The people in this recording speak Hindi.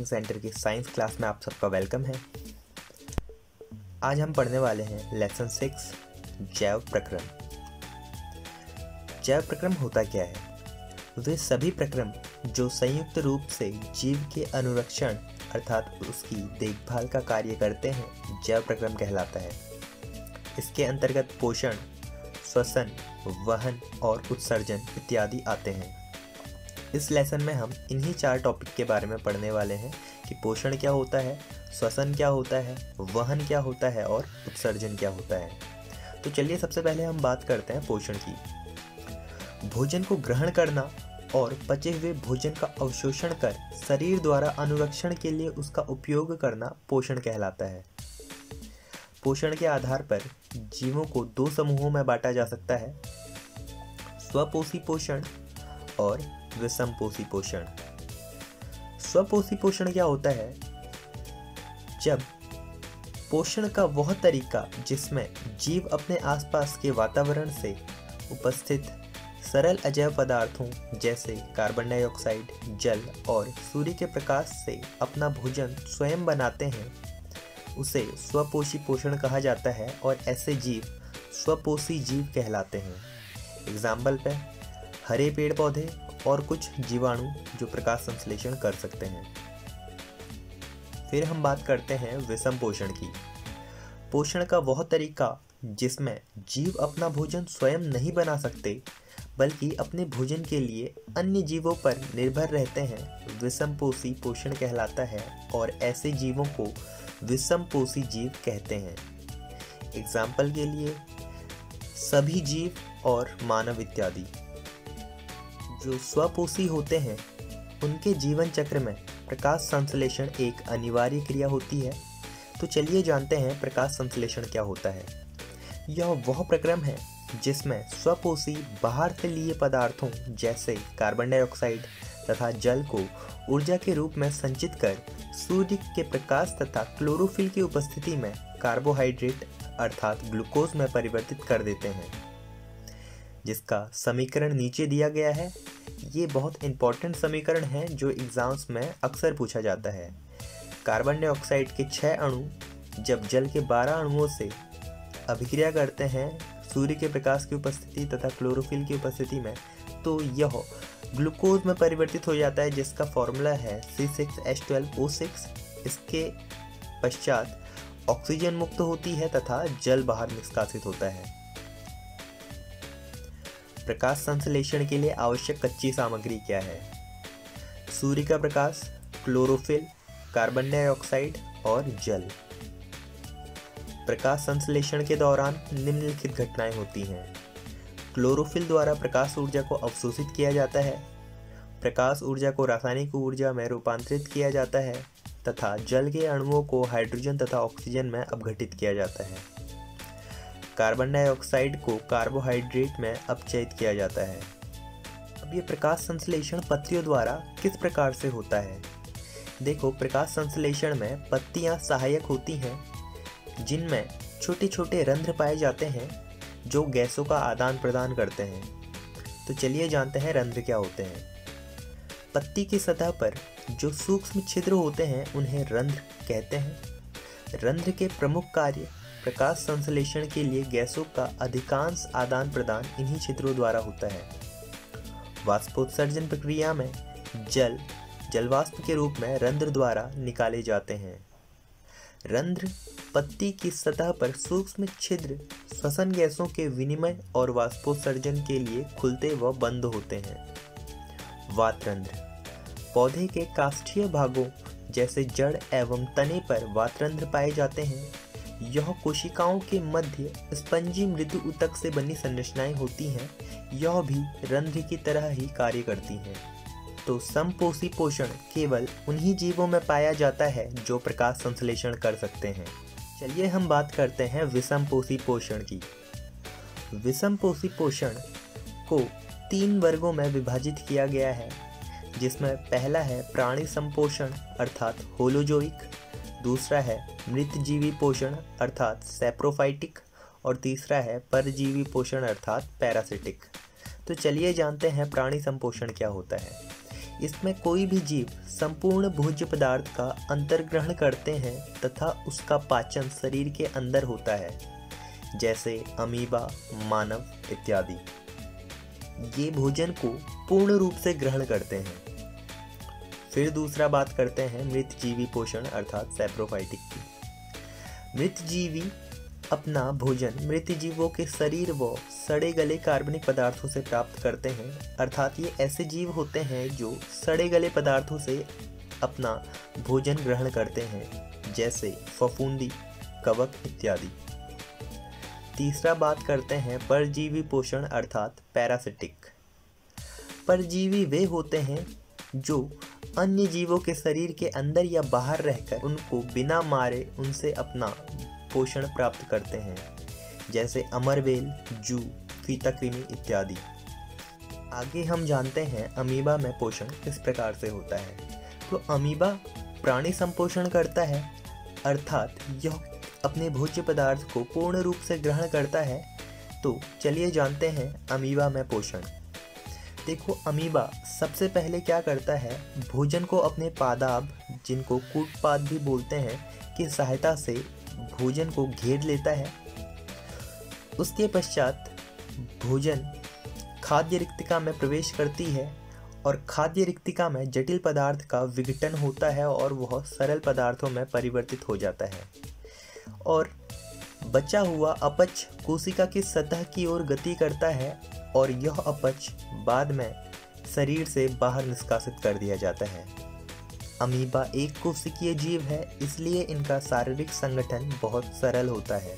सेंटर की साइंस क्लास में आप सबका वेलकम है। आज हम पढ़ने वाले हैं लेसन 6 जैव प्रक्रम। जैव प्रक्रम होता क्या है? वे सभी प्रक्रम जो संयुक्त रूप से जीव के अनुरक्षण अर्थात उसकी देखभाल का कार्य करते हैं जैव प्रक्रम कहलाता है। इसके अंतर्गत पोषण, श्वसन, वहन और उत्सर्जन इत्यादि आते हैं। इस लेसन में हम इन्हीं 4 टॉपिक के बारे में पढ़ने वाले हैं कि पोषण क्या होता है, श्वसन क्या होता है, वहन क्या होता है और उत्सर्जन क्या होता है। तो चलिए सबसे पहले हम बात करते हैं पोषण की। भोजन को ग्रहण करना और पचे हुए भोजन का अवशोषण कर शरीर द्वारा अनुरक्षण के लिए उसका उपयोग करना पोषण कहलाता है। पोषण के आधार पर जीवों को 2 समूहों में बांटा जा सकता है, स्वपोषी पोषण और विषमपोषी पोषण। स्वपोषी पोषण क्या होता है? जब पोषण का वह तरीका जिसमें जीव अपने आसपास के वातावरण से उपस्थित सरल अजैव पदार्थों जैसे कार्बन डाइऑक्साइड, जल और सूर्य के प्रकाश से अपना भोजन स्वयं बनाते हैं, उसे स्वपोषी पोषण कहा जाता है और ऐसे जीव स्वपोषी जीव कहलाते हैं। एग्जाम्पल पे हरे पेड़ पौधे और कुछ जीवाणु जो प्रकाश संश्लेषण कर सकते हैं। फिर हम बात करते हैं विषम पोषण की। पोषण का वह तरीका जिसमें जीव अपना भोजन स्वयं नहीं बना सकते बल्कि अपने भोजन के लिए अन्य जीवों पर निर्भर रहते हैं विषमपोषी पोषण कहलाता है और ऐसे जीवों को विषमपोषी जीव कहते हैं। एग्जाम्पल के लिए सभी जीव और मानव इत्यादि। जो स्वपोषी होते हैं उनके जीवन चक्र में प्रकाश संश्लेषण एक अनिवार्य क्रिया होती है। तो चलिए जानते हैं प्रकाश संश्लेषण क्या होता है। यह वह प्रक्रम है जिसमें स्वपोषी बाहर से लिए पदार्थों जैसे कार्बन डाइऑक्साइड तथा जल को ऊर्जा के रूप में संचित कर सूर्य के प्रकाश तथा क्लोरोफिल की उपस्थिति में कार्बोहाइड्रेट अर्थात ग्लूकोज में परिवर्तित कर देते हैं, जिसका समीकरण नीचे दिया गया है। ये बहुत इंपॉर्टेंट समीकरण है जो एग्जाम्स में अक्सर पूछा जाता है। कार्बन डाइऑक्साइड के 6 अणु जब जल के 12 अणुओं से अभिक्रिया करते हैं सूर्य के प्रकाश की उपस्थिति तथा क्लोरोफिल की उपस्थिति में, तो यह ग्लूकोज में परिवर्तित हो जाता है, जिसका फॉर्मूला है C6H12O6। इसके पश्चात ऑक्सीजन मुक्त होती है तथा जल बाहर निष्कासित होता है। प्रकाश संश्लेषण के लिए आवश्यक कच्ची सामग्री क्या है? सूर्य का प्रकाश, क्लोरोफिल, कार्बन डाइऑक्साइड और जल। प्रकाश संश्लेषण के दौरान निम्नलिखित घटनाएं होती हैं। क्लोरोफिल द्वारा प्रकाश ऊर्जा को अवशोषित किया जाता है, प्रकाश ऊर्जा को रासायनिक ऊर्जा में रूपांतरित किया जाता है तथा जल के अणुओं को हाइड्रोजन तथा ऑक्सीजन में अपघटित किया जाता है। कार्बन डाइऑक्साइड को कार्बोहाइड्रेट में अपचयित किया जाता है। अब ये प्रकाश संश्लेषण पत्तियों द्वारा किस प्रकार से होता है? देखो, प्रकाश संश्लेषण में पत्तियां सहायक होती हैं जिनमें छोटे छोटे रंध्र पाए जाते हैं जो गैसों का आदान प्रदान करते हैं। तो चलिए जानते हैं रंध्र क्या होते हैं। पत्ती की सतह पर जो सूक्ष्म छिद्र होते हैं उन्हें रंध्र कहते हैं। रंध्र के प्रमुख कार्य प्रकाश संश्लेषण के लिए गैसों का अधिकांश आदान प्रदान इन्हीं छिद्रों द्वारा होता है। वाष्पोत्सर्जन प्रक्रिया में जलवाष्प के रूप में रंध्र द्वारा निकाले जाते हैं। रंध्र पत्ती की सतह पर सूक्ष्म छिद्र श्वसन गैसों के विनिमय और वाष्पोत्सर्जन के लिए खुलते व बंद होते हैं। वातरंध्र पौधे के काष्ठीय भागों जैसे जड़ एवं तने पर वातरंध्र पाए जाते हैं। यह कोशिकाओं के मध्य स्पंजी मृदु ऊतक से बनी संरचनाएं होती हैं। यह भी रंध्र की तरह ही कार्य करती हैं। तो समपोषी पोषण केवल उन्हीं जीवों में पाया जाता है जो प्रकाश संश्लेषण कर सकते हैं। चलिए हम बात करते हैं विषमपोषी पोषण की। विषमपोषी पोषण को 3 वर्गों में विभाजित किया गया है, जिसमें पहला है प्राणी संपोषण अर्थात होलोजोइक, दूसरा है मृतजीवी पोषण अर्थात सैप्रोफाइटिक और तीसरा है परजीवी पोषण अर्थात पैरासिटिक। तो चलिए जानते हैं प्राणी संपोषण क्या होता है। इसमें कोई भी जीव संपूर्ण भोज्य पदार्थ का अंतर्ग्रहण करते हैं तथा उसका पाचन शरीर के अंदर होता है, जैसे अमीबा, मानव इत्यादि। ये भोजन को पूर्ण रूप से ग्रहण करते हैं। फिर दूसरा बात करते हैं मृतजीवी पोषण अर्थात सैप्रोफाइटिक की। मृतजीवी अपना भोजन मृत जीवों के शरीर व सड़े गले कार्बनिक पदार्थों से प्राप्त करते हैं, अर्थात ये ऐसे जीव होते हैं जो सड़े गले पदार्थों से अपना भोजन ग्रहण करते हैं, जैसे फफूंदी, कवक इत्यादि। तीसरा बात करते हैं परजीवी पोषण अर्थात पैरासिटिक। परजीवी वे होते हैं जो अन्य जीवों के शरीर के अंदर या बाहर रहकर उनको बिना मारे उनसे अपना पोषण प्राप्त करते हैं, जैसे अमरबेल, जू, फीताकृमि इत्यादि। आगे हम जानते हैं अमीबा में पोषण किस प्रकार से होता है। तो अमीबा प्राणी संपोषण करता है, अर्थात यह अपने भोज्य पदार्थ को पूर्ण रूप से ग्रहण करता है। तो चलिए जानते हैं अमीबा में पोषण। देखो, अमीबा सबसे पहले क्या करता है, भोजन को अपने पादाब, जिनको कूटपाद भी बोलते हैं, की सहायता से भोजन को घेर लेता है। उसके पश्चात भोजन खाद्य रिक्तिका में प्रवेश करती है और खाद्य रिक्तिका में जटिल पदार्थ का विघटन होता है और वह सरल पदार्थों में परिवर्तित हो जाता है और बचा हुआ अपच कोशिका की सतह की ओर गति करता है और यह अपच बाद में शरीर से बाहर निष्कासित कर दिया जाता है। अमीबा एक कोशिकीय जीव है, इसलिए इनका शारीरिक संगठन बहुत सरल होता है।